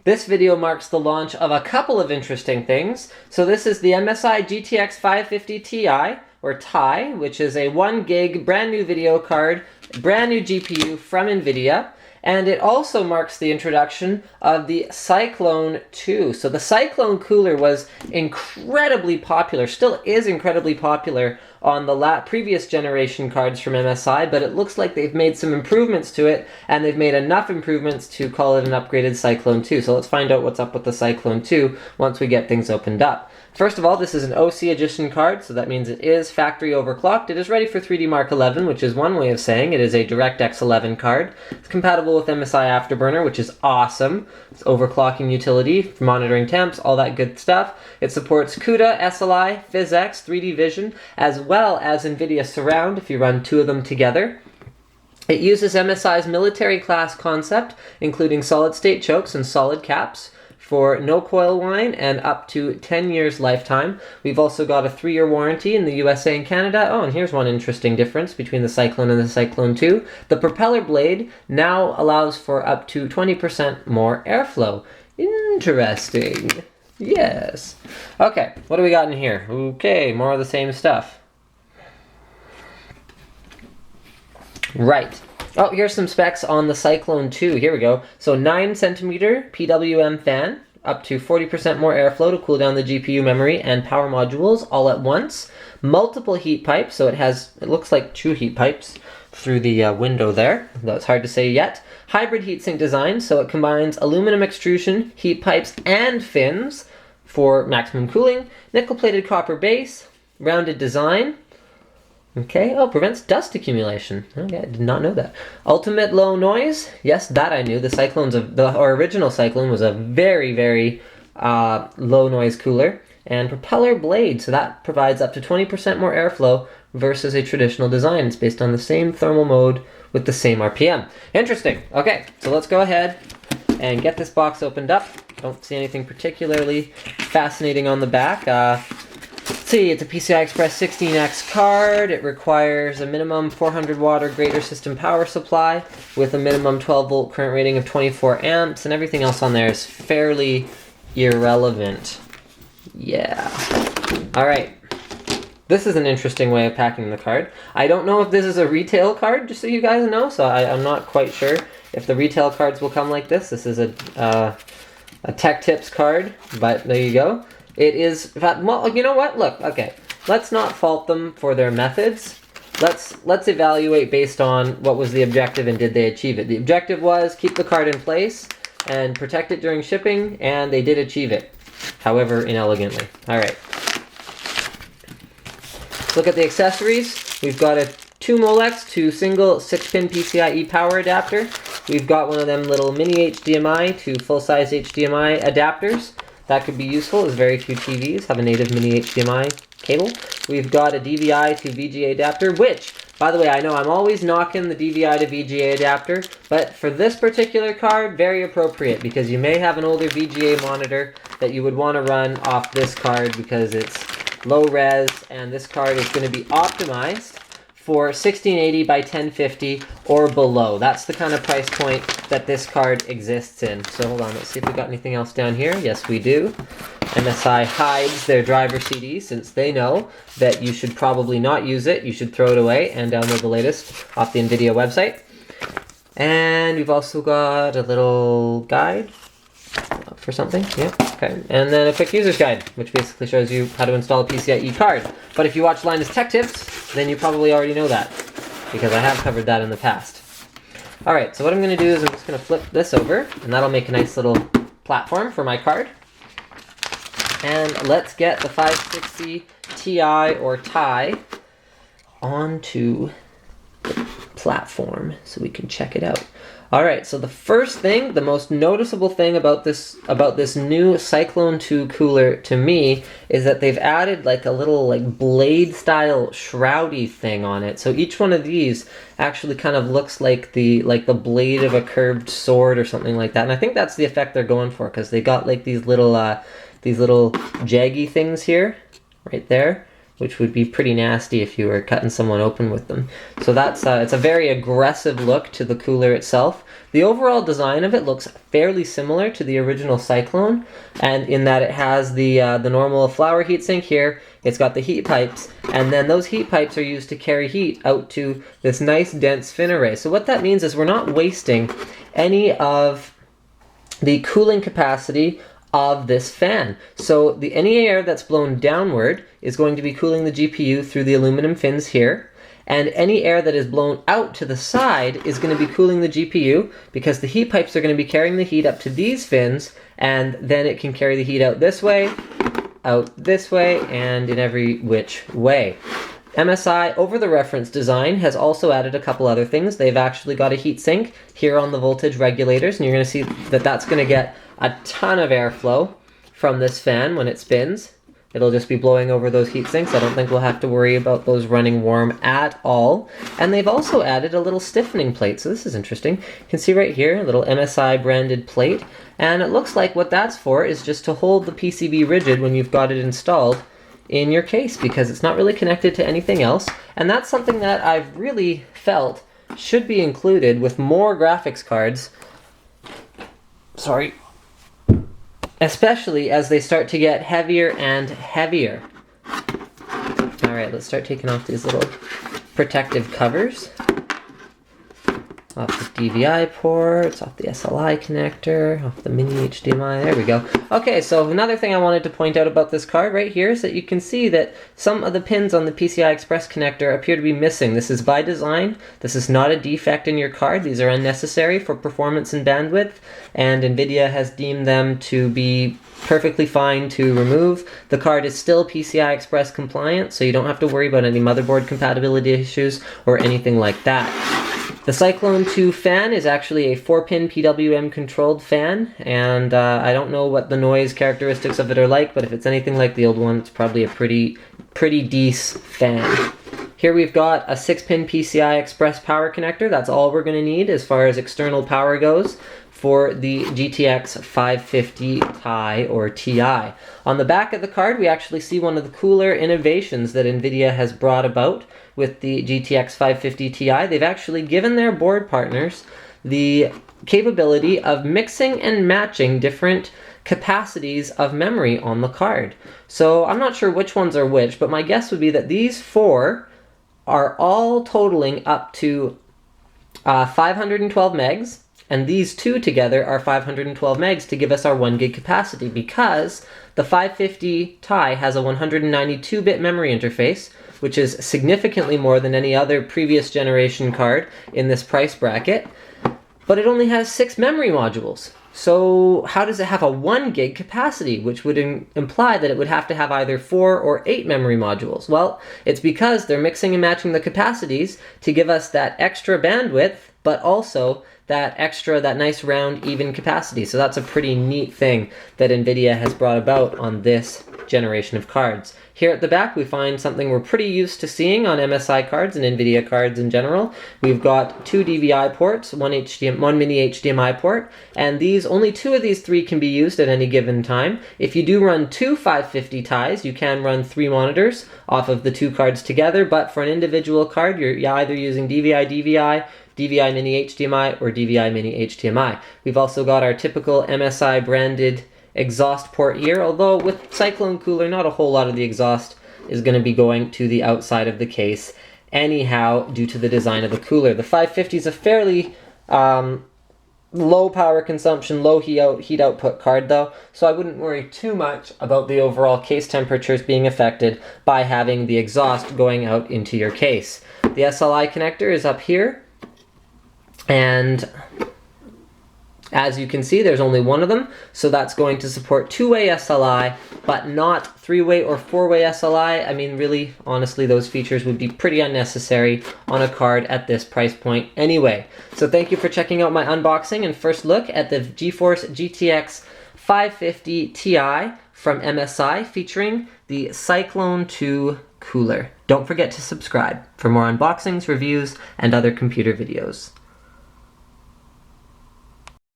This video marks the launch of a couple of interesting things. So this is the MSI GTX 550 Ti, or TI, which is a 1 gig brand new video card, brand new GPU from NVIDIA. And it also marks the introduction of the Cyclone II. So the Cyclone cooler was incredibly popular, still is incredibly popular on the previous generation cards from MSI, but it looks like they've made some improvements to it, and they've made enough improvements to call it an upgraded Cyclone II. So let's find out what's up with the Cyclone II once we get things opened up. First of all, this is an OC edition card, so that means it is factory overclocked. It is ready for 3D Mark 11, which is one way of saying it is a DirectX 11 card. It's compatible with MSI Afterburner, which is awesome. It's overclocking utility, monitoring temps, all that good stuff. It supports CUDA, SLI, PhysX, 3D Vision, as well as NVIDIA Surround if you run two of them together. It uses MSI's military class concept, including solid-state chokes and solid caps, for no coil whine and up to 10 years lifetime. We've also got a 3-year warranty in the USA and Canada. Oh, and here's one interesting difference between the Cyclone and the Cyclone II. The propeller blade now allows for up to 20% more airflow. Interesting. Yes. Okay, what do we got in here? Okay, more of the same stuff. Right. Oh, here's some specs on the Cyclone II. Here we go. So 9cm PWM fan, up to 40% more airflow to cool down the GPU memory and power modules all at once. Multiple heat pipes, so it looks like 2 heat pipes through the window there, though it's hard to say yet. Hybrid heatsink design, so it combines aluminum extrusion, heat pipes, and fins for maximum cooling. Nickel-plated copper base, rounded design. Okay, oh, prevents dust accumulation. Okay, I did not know that. Ultimate low noise. Yes, that I knew. The original Cyclone was a very, very low noise cooler. And propeller blade, so that provides up to 20% more airflow versus a traditional design. It's based on the same thermal mode with the same RPM. Interesting. Okay, so let's go ahead and get this box opened up. Don't see anything particularly fascinating on the back. Let's see, it's a PCI Express 16X card. It requires a minimum 400 watt or greater system power supply with a minimum 12 volt current rating of 24 amps, and everything else on there is fairly irrelevant. Yeah. All right. This is an interesting way of packing the card. I don't know if this is a retail card, just so you guys know, so I'm not quite sure if the retail cards will come like this. This is a Tech Tips card, but there you go. It is, well, you know what? Look, okay. Let's not fault them for their methods. Let's evaluate based on what was the objective and did they achieve it. The objective was keep the card in place and protect it during shipping, and they did achieve it, however inelegantly. All right. Look at the accessories. We've got a 2 Molex to single 6-pin PCIe power adapter. We've got one of them little mini HDMI to full-size HDMI adapters. That could be useful, as very few TVs have a native mini HDMI cable. We've got a DVI to VGA adapter, which, by the way, I know I'm always knocking the DVI to VGA adapter, but for this particular card, very appropriate, because you may have an older VGA monitor that you would want to run off this card because it's low res, and this card is going to be optimized for 1680 by 1050 or below. That's the kind of price point that this card exists in. So hold on, let's see if we got anything else down here. Yes, we do. MSI hides their driver CD since they know that you should probably not use it. You should throw it away and download the latest off the NVIDIA website. And we've also got a little guide for something. Yeah, okay. And then a quick user's guide, which basically shows you how to install a PCIe card. But if you watch Linus Tech Tips, then you probably already know that, because I have covered that in the past. Alright, so what I'm going to do is I'm just going to flip this over, and that'll make a nice little platform for my card. And let's get the 560 Ti or TI onto the platform so we can check it out. Alright, so the first thing, the most noticeable thing about this new Cyclone II cooler to me is that they've added like a little like blade style shroudy thing on it. So each one of these actually kind of looks like the blade of a curved sword or something like that. And I think that's the effect they're going for, because they got like these little jaggy things here, right there. which would be pretty nasty if you were cutting someone open with them. So that's it's a very aggressive look to the cooler itself. The overall design of it looks fairly similar to the original Cyclone, and in that it has the normal flower heatsink here. It's got the heat pipes, and then those heat pipes are used to carry heat out to this nice dense fin array. So what that means is we're not wasting any of the cooling capacity of this fan. So any air that's blown downward is going to be cooling the GPU through the aluminum fins here, and any air that is blown out to the side is going to be cooling the GPU because the heat pipes are going to be carrying the heat up to these fins, and then it can carry the heat out this way, and in every which way. MSI, over the reference design, has also added a couple other things. They've actually got a heat sink here on the voltage regulators, and you're going to see that that's going to get a ton of airflow from this fan when it spins. It'll just be blowing over those heat sinks. I don't think we'll have to worry about those running warm at all. And they've also added a little stiffening plate, so this is interesting. You can see right here, a little MSI branded plate, and it looks like what that's for is just to hold the PCB rigid when you've got it installed in your case, because it's not really connected to anything else. And that's something that I've really felt should be included with more graphics cards. Sorry. Especially as they start to get heavier and heavier. Alright, let's start taking off these little protective covers. Off the DVI ports, off the SLI connector, off the mini HDMI, there we go. Okay, so another thing I wanted to point out about this card right here is that you can see that some of the pins on the PCI Express connector appear to be missing. This is by design. This is not a defect in your card. These are unnecessary for performance and bandwidth, and NVIDIA has deemed them to be perfectly fine to remove. The card is still PCI Express compliant, so you don't have to worry about any motherboard compatibility issues or anything like that. The Cyclone II fan is actually a 4-pin PWM controlled fan, and I don't know what the noise characteristics of it are like, but if it's anything like the old one, it's probably a pretty decent fan. Here we've got a 6-pin PCI Express power connector. That's all we're going to need as far as external power goes for the GTX 550 Ti or Ti. On the back of the card, we actually see one of the cooler innovations that NVIDIA has brought about with the GTX 550 Ti. They've actually given their board partners the capability of mixing and matching different capacities of memory on the card. So I'm not sure which ones are which, but my guess would be that these four are all totaling up to 512 megs, and these two together are 512 megs to give us our 1 gig capacity, because the 550 Ti has a 192-bit memory interface, which is significantly more than any other previous generation card in this price bracket, but it only has 6 memory modules. So how does it have a 1 gig capacity, which would imply that it would have to have either 4 or 8 memory modules? Well, it's because they're mixing and matching the capacities to give us that extra bandwidth, but also that nice round even capacity. So that's a pretty neat thing that NVIDIA has brought about on this generation of cards. Here at the back, we find something we're pretty used to seeing on MSI cards and NVIDIA cards in general. We've got 2 DVI ports, one mini HDMI port, and only 2 of these 3 can be used at any given time. If you do run 2 550 Tis, you can run 3 monitors off of the 2 cards together, but for an individual card, you're either using DVI mini HDMI, or DVI mini HDMI. We've also got our typical MSI branded exhaust port here, although with Cyclone Cooler, not a whole lot of the exhaust is going to be going to the outside of the case anyhow due to the design of the cooler. The 550 is a fairly low power consumption, low heat output card though, so I wouldn't worry too much about the overall case temperatures being affected by having the exhaust going out into your case. The SLI connector is up here, and as you can see, there's only one of them, so that's going to support 2-way SLI, but not 3-way or 4-way SLI. I mean, really, honestly, those features would be pretty unnecessary on a card at this price point anyway. So thank you for checking out my unboxing and first look at the GeForce GTX 550 Ti from MSI featuring the Cyclone II cooler. Don't forget to subscribe for more unboxings, reviews, and other computer videos.